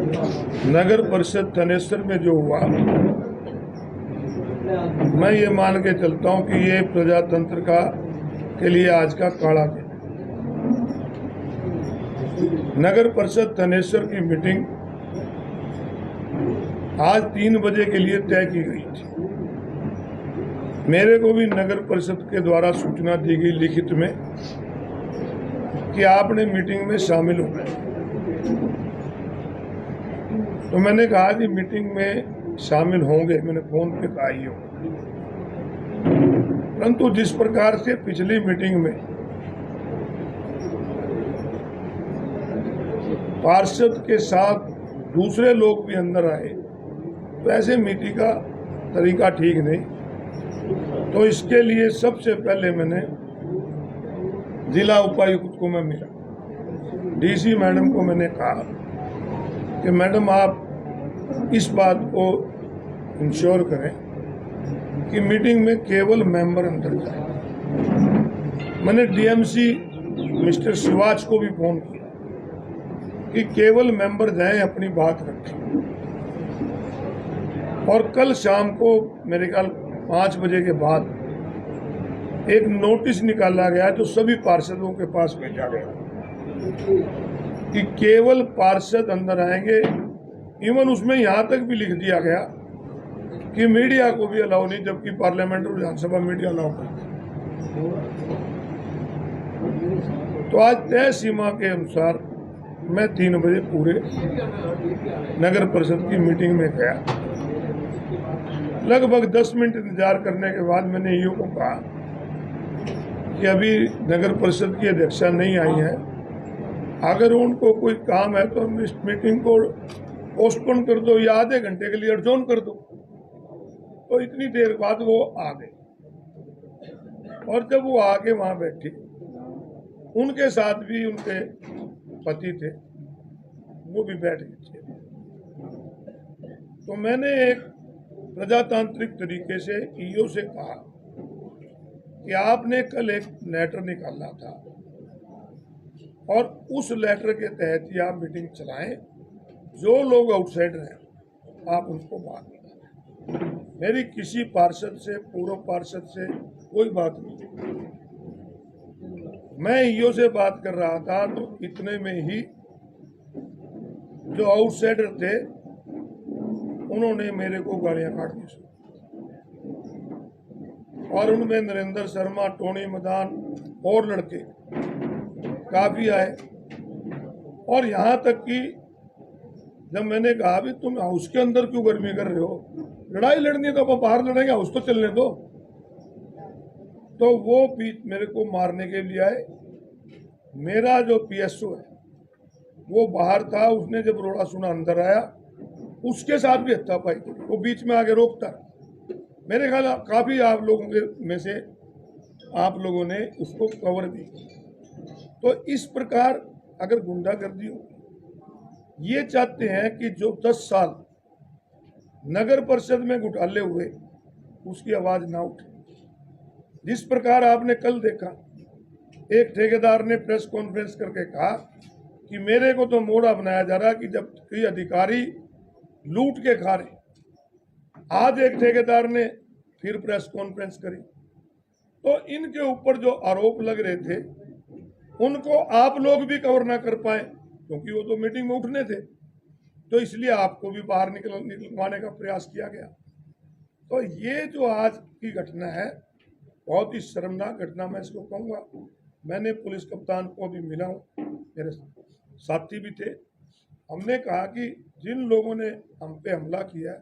नगर परिषद थनेसर में जो हुआ, मैं ये मान के चलता हूं कि ये प्रजातंत्र के लिए आज का काला दिन। नगर परिषद थनेसर की मीटिंग आज 3 बजे के लिए तय की गई थी। मेरे को भी नगर परिषद के द्वारा सूचना दी गई लिखित में कि आपने मीटिंग में शामिल होना है। तो मैंने कहा कि मीटिंग में शामिल होंगे, मैंने फोन पे कहा ही हो। परंतु जिस प्रकार से पिछली मीटिंग में पार्षद के साथ दूसरे लोग भी अंदर आए, तो ऐसे मीटिंग का तरीका ठीक नहीं। तो इसके लिए सबसे पहले मैंने जिला उपायुक्त को मैं मिला, डीसी मैडम को मैंने कहा कि मैडम आप इस बात को इंश्योर करें कि मीटिंग में केवल मेंबर अंदर जाए। मैंने डीएमसी मिस्टर शिवाज को भी फोन किया कि केवल मेंबर जाएं, अपनी बात रखें। और कल शाम को मेरे ख्याल 5 बजे के बाद एक नोटिस निकाला गया जो सभी पार्षदों के पास भेजा गया कि केवल पार्षद अंदर आएंगे। इवन उसमें यहां तक भी लिख दिया गया कि मीडिया को भी अलाउ नहीं, जबकि पार्लियामेंट और विधानसभा मीडिया अलाउ करती। तो आज तय सीमा के अनुसार मैं 3 बजे पूरे नगर परिषद की मीटिंग में गया। लगभग 10 मिनट इंतजार करने के बाद मैंने ईओ को कहा कि अभी नगर परिषद की अध्यक्षा नहीं आई है, अगर उनको कोई काम है तो इस मीटिंग को पोस्टपोन कर दो या आधे घंटे के लिए एडजॉर्न कर दो। तो इतनी देर बाद वो आ गए, और जब वो आके वहां बैठी, उनके साथ भी उनके पति थे, वो भी बैठ गए थे। तो मैंने एक प्रजातांत्रिक तरीके से ईओ से कहा कि आपने कल एक लेटर निकाला था और उस लेटर के तहत ही आप मीटिंग चलाएं। जो लोग आउटसाइडर हैं आप उनको बात करें। मेरी किसी पार्षद से, पूर्व पार्षद से कोई बात नहीं। मैं ईओ से बात कर रहा था तो इतने में ही जो आउटसाइडर थे उन्होंने मेरे को गालियां काट दी, और उनमें नरेंद्र शर्मा, टोनी मदान और लड़के काफी आए। और यहां तक कि जब मैंने कहा भी तुम हाउस के अंदर क्यों गर्मी कर रहे हो, लड़ाई लड़नी तो आप बाहर लड़ेंगे, हाउस तो चलने दो। तो वो बीच मेरे को मारने के लिए आए। मेरा जो पीएसओ है वो बाहर था, उसने जब रोड़ा सुना अंदर आया, उसके साथ भी हत्थापाई की। वो बीच में आके रोकता। मेरे ख्याल काफी आप लोगों के में से आप लोगों ने उसको कवर दी। तो इस प्रकार अगर गुंडागर्दी हो, ये चाहते हैं कि जो 10 साल नगर परिषद में घोटाले हुए उसकी आवाज ना उठे। जिस प्रकार आपने कल देखा, एक ठेकेदार ने प्रेस कॉन्फ्रेंस करके कहा कि मेरे को तो मोड़ा बनाया जा रहा कि जब कोई अधिकारी लूट के खा रहे। आज एक ठेकेदार ने फिर प्रेस कॉन्फ्रेंस करी। तो इनके ऊपर जो आरोप लग रहे थे उनको आप लोग भी कवर ना कर पाए, क्योंकि वो तो मीटिंग में उठने थे, तो इसलिए आपको भी बाहर निकलवाने का प्रयास किया गया। तो ये जो आज की घटना है, बहुत ही शर्मनाक घटना मैं इसको कहूँगा। मैंने पुलिस कप्तान को भी मिला हूँ, मेरे साथी भी थे। हमने कहा कि जिन लोगों ने हम पे हमला किया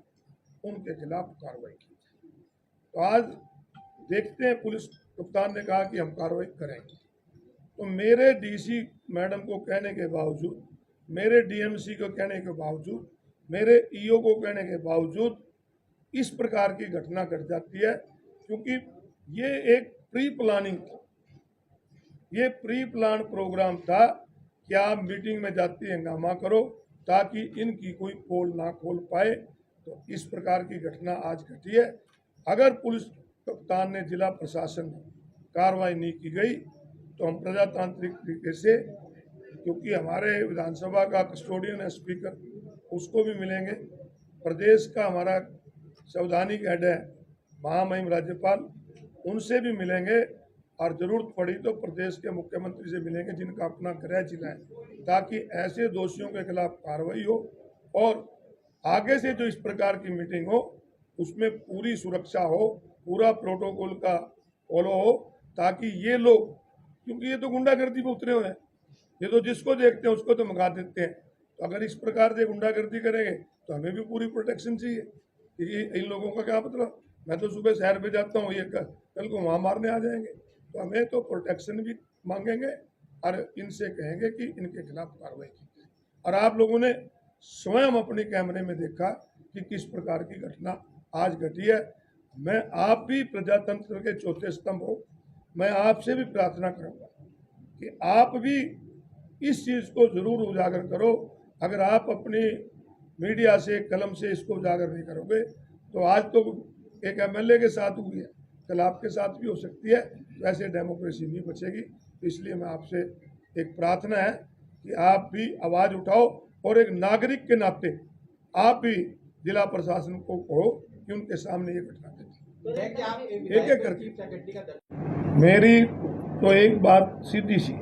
उनके खिलाफ कार्रवाई की। तो आज देखते हैं, पुलिस कप्तान ने कहा कि हम कार्रवाई करेंगे। तो मेरे डीसी मैडम को कहने के बावजूद, मेरे डीएमसी को कहने के बावजूद, मेरे ईओ को कहने के बावजूद इस प्रकार की घटना घट जाती है, क्योंकि ये एक प्री प्लानिंग था, ये प्री प्लान प्रोग्राम था कि आप मीटिंग में जाती हंगामा करो ताकि इनकी कोई पोल ना खोल पाए। तो इस प्रकार की घटना आज घटी है। अगर पुलिस कप्तान ने, जिला प्रशासन कार्रवाई नहीं की गई तो हम प्रजातांत्रिक तरीके से, क्योंकि हमारे विधानसभा का कस्टोडियन है स्पीकर, उसको भी मिलेंगे। प्रदेश का हमारा संवैधानिक हेड है महामहिम राज्यपाल, उनसे भी मिलेंगे और जरूरत पड़ी तो प्रदेश के मुख्यमंत्री से मिलेंगे जिनका अपना गृह जिला है, ताकि ऐसे दोषियों के खिलाफ कार्रवाई हो और आगे से जो इस प्रकार की मीटिंग हो उसमें पूरी सुरक्षा हो, पूरा प्रोटोकॉल का फॉलो हो, ताकि ये लोग, क्योंकि ये तो गुंडागर्दी पे उतरे हुए हैं, ये तो जिसको देखते हैं उसको तो मंगा देते हैं। तो अगर इस प्रकार से गुंडागर्दी करेंगे तो हमें भी पूरी प्रोटेक्शन चाहिए कि इन लोगों का क्या मतलब, मैं तो सुबह शहर पे जाता हूँ, ये कल को वहाँ मारने आ जाएंगे, तो हमें तो प्रोटेक्शन भी मांगेंगे और इनसे कहेंगे कि इनके खिलाफ कार्रवाई की जाए। और आप लोगों ने स्वयं अपने कैमरे में देखा कि किस प्रकार की घटना आज घटी है। मैं आप भी प्रजातंत्र के चौथे स्तंभ हो, मैं आपसे भी प्रार्थना करूंगा कि आप भी इस चीज़ को जरूर उजागर करो। अगर आप अपनी मीडिया से कलम से इसको उजागर नहीं करोगे तो आज तो एक एमएलए के साथ हुई है, कल आपके साथ भी हो सकती है, वैसे डेमोक्रेसी नहीं बचेगी। तो इसलिए मैं आपसे एक प्रार्थना है कि आप भी आवाज़ उठाओ और एक नागरिक के नाते आप भी जिला प्रशासन को कहो कि उनके सामने ये घटना एक एक करके। मेरी तो एक बात सीधी सी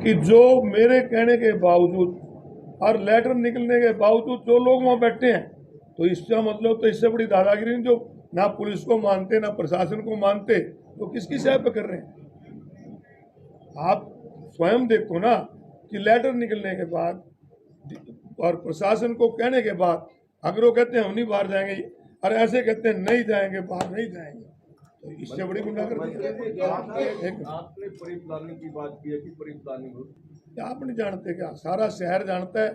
कि जो मेरे कहने के बावजूद और लेटर निकलने के बावजूद जो लोग वहाँ बैठे हैं, तो इसका मतलब तो इससे बड़ी दादागिरी नहीं, जो ना पुलिस को मानते ना प्रशासन को मानते, तो किसकी सहायता कर रहे हैं। आप स्वयं देखो ना कि लेटर निकलने के बाद और प्रशासन को कहने के बाद अगर वो कहते हैं हम नहीं बाहर जाएंगे और ऐसे कहते हैं नहीं जाएंगे, बाहर नहीं जाएंगे, तो इससे बड़ी गुंडागर्दी। आपने प्री प्लानिंग की बात की है कि प्री प्लानिंग हो, आप नहीं जानते क्या, सारा शहर जानता है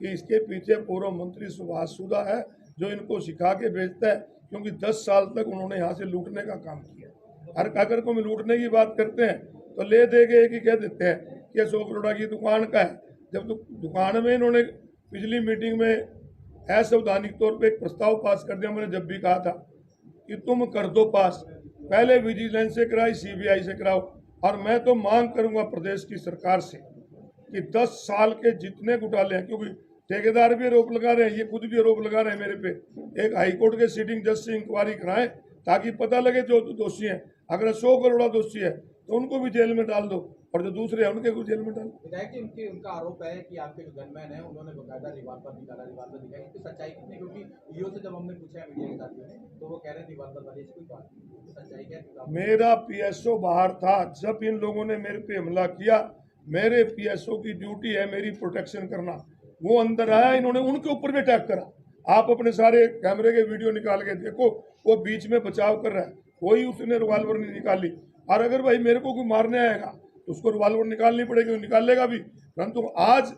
कि इसके पीछे पूर्व मंत्री सुभाष सुधा है जो इनको सिखा के भेजता है, क्योंकि 10 साल तक उन्होंने यहाँ से लूटने का काम किया। हर अगर को लूटने की बात करते हैं तो ले दे के एक ही कह देते हैं कि 100 करोड़ की दुकान का है, जब दुकान में इन्होंने पिछली मीटिंग में असंवैधानिक तौर पे एक प्रस्ताव पास कर दिया। मैंने जब भी कहा था कि तुम कर दो पास, पहले विजिलेंस से कराई, सीबीआई से कराओ, और मैं तो मांग करूंगा प्रदेश की सरकार से कि 10 साल के जितने घोटाले हैं, क्योंकि ठेकेदार भी आरोप लगा रहे हैं, ये खुद भी आरोप लगा रहे हैं मेरे पे, एक हाईकोर्ट के सिटिंग जज से इंक्वायरी कराएं ताकि पता लगे जो दोषी हैं। अगर 100 करोड़ दोषी है तो उनको भी जेल में डाल दो और जो दूसरे हैं उनके को जेल में डाल दो। उनका आरोप है कि आपके जो गनमैन है उन्होंने बकायदा रिवॉल्वर दिखाया, इसकी सच्चाई कितनी, क्योंकि ईओ से जब हमने पूछा है मीडिया के साथियों ने तो वो कह रहे हैं रिवॉल्वर वाली कोई बात नहीं, सच्चाई क्या। मेरा पीएसओ बाहर था जब इन लोगों ने मेरे पे हमला किया। मेरे पीएसओ की ड्यूटी है मेरी प्रोटेक्शन करना, वो अंदर आया, इन्होंने उनके ऊपर भी अटैक करा। आप अपने सारे कैमरे के वीडियो निकाल के देखो, वो बीच में बचाव कर रहा है, कोई उसने रिवॉल्वर नहीं निकाली। और अगर भाई मेरे को कोई मारने आएगा तो उसको रिवॉल्वर निकालनी पड़ेगी, वो निकाल लेगा भी, परंतु आज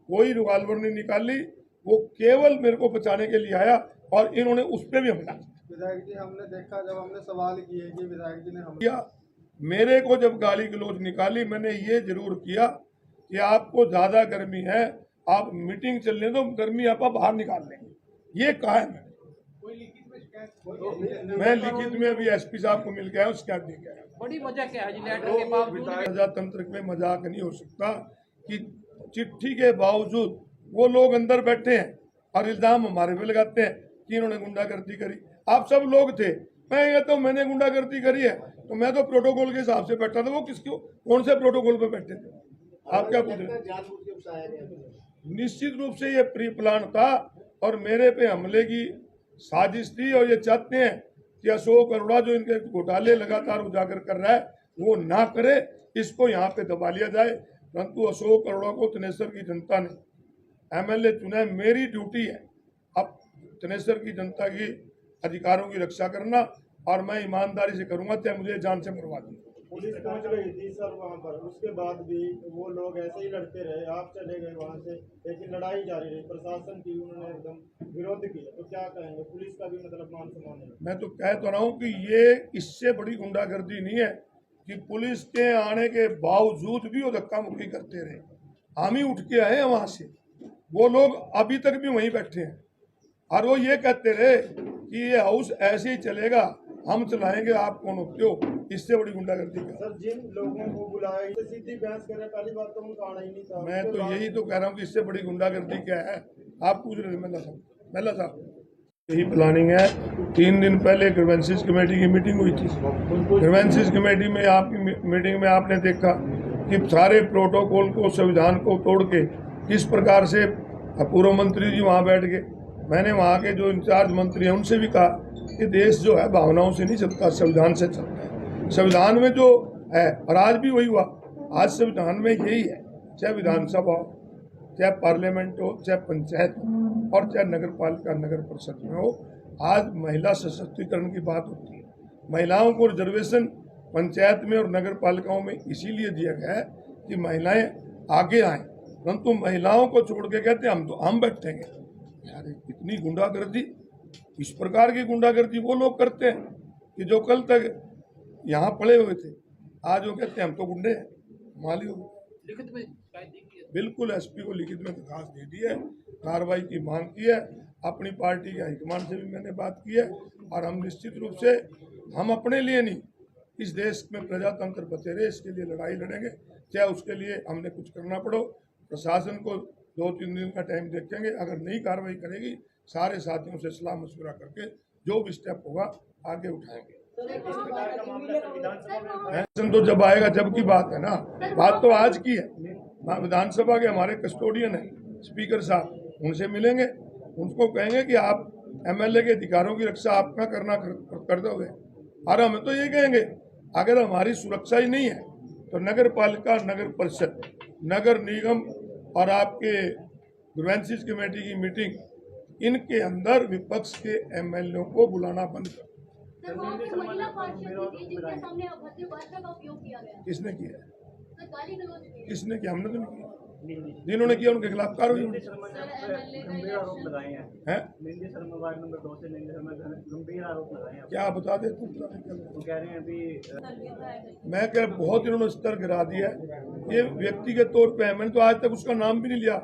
कोई रिवॉल्वर नहीं निकाली, वो केवल मेरे को बचाने के लिए आया और इन्होंने उस पर भी हमला। विधायक जी हमने देखा जब हमने सवाल किए कि विधायक जी ने किया, मेरे को जब गाली गलौज निकाली, मैंने ये जरूर किया कि आपको ज्यादा गर्मी है, आप मीटिंग चलने दो, गर्मी आप बाहर निकाल लेंगे, ये कहा है मैंने। मैं लिखित में अभी एसपी साहब को मिल गया हूँ, शिकायत दे गया। बड़ी वजह क्या है लेटर के बावजूद? प्रजातंत्र में मजाक नहीं हो सकता कि चिट्ठी के बावजूद वो लोग अंदर बैठे हैं और इल्जाम हमारे पे लगाते हैं कि इन्होंने गुंडागर्दी करी। आप सब लोग थे, मैं कहता हूँ मैंने गुंडागर्दी करी है तो मैं तो प्रोटोकॉल के हिसाब से बैठा था, वो किसको कौन से प्रोटोकॉल पे बैठे थे, आप क्या पूछ रहे? निश्चित रूप से ये प्री प्लान था और मेरे पे हमले की साजिश थी, और ये चाहते हैं कि अशोक अरोड़ा जो इनके घोटाले लगातार उजागर कर रहा है वो ना करे, इसको यहाँ पे दबा लिया जाए। परंतु अशोक अरोड़ा को तनेसर की जनता ने एमएलए चुना है, मेरी ड्यूटी है अब तनेसर की जनता की अधिकारों की रक्षा करना, और मैं ईमानदारी से करूंगा, चाहे मुझे जान से मरवा दूं। पुलिस पहुंच गई थी सर वहां पर, उसके बाद भी वो लोग ऐसे ही लड़ते रहे, आप चले गए वहां से, लेकिन लड़ाई जारी रही, प्रशासन की उन्होंने एकदम विरोध किया, तो क्या कहेंगे, पुलिस का भी मतलब मान सम्मान है। मैं तो कह तो रहा हूँ कि ये इससे बड़ी गुंडागर्दी नहीं है कि पुलिस के आने के बावजूद भी वो धक्का मुक्की करते रहे। हम ही उठ के आए वहां से, वो लोग अभी तक भी वहीं बैठे हैं और वो ये कहते रहे कि ये हाउस ऐसे ही चलेगा, हम चलाएंगे, आप कौन होते हो। इससे बड़ी गुंडागर्दी का सर जिन लोगों को बुलाया सीधी बहस करे, पहली बात तो उनका आना ही नहीं था। मैं तो यही तो कह रहा हूँ कि इससे बड़ी गुंडागर्दी क्या है आप पूछ रहे थे मेला साहब यही प्लानिंग है। 3 दिन पहले ग्रीवेंसेस कमेटी की मीटिंग हुई थी। ग्रीवेंसेस कमेटी में आपकी मीटिंग में आपने देखा कि सारे प्रोटोकॉल को, संविधान को तोड़ के किस प्रकार से पूर्व मंत्री जी वहाँ बैठ गए। मैंने वहाँ के जो इंचार्ज मंत्री हैं उनसे भी कहा कि देश जो है भावनाओं से नहीं चलता, संविधान से चलता है। संविधान में जो है, और आज भी वही हुआ। आज संविधान में यही है, चाहे विधानसभा हो, चाहे पार्लियामेंट हो, चाहे पंचायत हो और चाहे नगर पालिका नगर परिषद में हो, आज महिला सशक्तिकरण की बात होती है। महिलाओं को रिजर्वेशन पंचायत में और नगर पालिकाओं में इसीलिए दिया गया है कि महिलाएं आगे आएं, परंतु महिलाओं को छोड़ के कहते हैं हम बैठेंगे। यार इतनी गुंडागर्दी, इस प्रकार की गुंडागर्दी वो लोग करते हैं कि जो कल तक यहाँ पड़े हुए थे, आज वो कहते हैं हम तो गुंडे हैं। माली हो लिखित में शिकायत दी गई है। बिल्कुल एसपी को लिखित में दरखास्त दे दी है, कार्रवाई की मांग की है। अपनी पार्टी के हाईकमान से भी मैंने बात की है और हम निश्चित रूप से हम अपने लिए नहीं, इस देश में प्रजातंत्र बचे रहे इसके लिए लड़ाई लड़ेंगे। चाहे उसके लिए हमने कुछ करना पड़ो। प्रशासन को 2-3 दिन का टाइम देखेंगे, अगर नहीं कार्रवाई करेगी सारे साथियों से सलाह मशवरा करके जो भी स्टेप होगा आगे उठाएंगे। तो जब आएगा जब की बात है ना, बात तो आज की है। विधानसभा के हमारे कस्टोडियन है स्पीकर साहब, उनसे मिलेंगे, उनको कहेंगे कि आप एमएलए के अधिकारों की रक्षा आपका करना कर दोगे। और हम तो ये कहेंगे अगर हमारी सुरक्षा ही नहीं है तो नगर पालिका, नगर परिषद, नगर निगम और आपके ग्रीवेंसेस कमेटी की मीटिंग, इनके अंदर विपक्ष के एमएलए को बुलाना बंद कर। सर, वहाँ पे महिला पार्षद थी जिनके सामने अभद्र भाषा का उपयोग किया गया। किसने किया? सर, गाली गलौज की। किसने किया? हमने तो नहीं किया। जिन्होंने किया उनके खिलाफ कार्रवाई होनी गंभीर आरोप लगाए हैं। है। निंदी शर्मा वार्ड नंबर 2 से निंदी शर्मा गंभीर आरोप लगाए हैं। क्या बता दे तू? वो कह रहे हैं अभी मैं कह बहुत इन्होंने स्तर गिरा दिया है। ये व्यक्तिगत तौर पे है, मैंने तो आज तक उसका नाम भी नहीं लिया।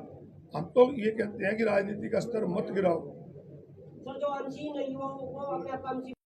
हम तो ये कहते हैं कि राजनीति का स्तर मत गिराओ। सर, जो अनसीन युवाओं को अपने आप का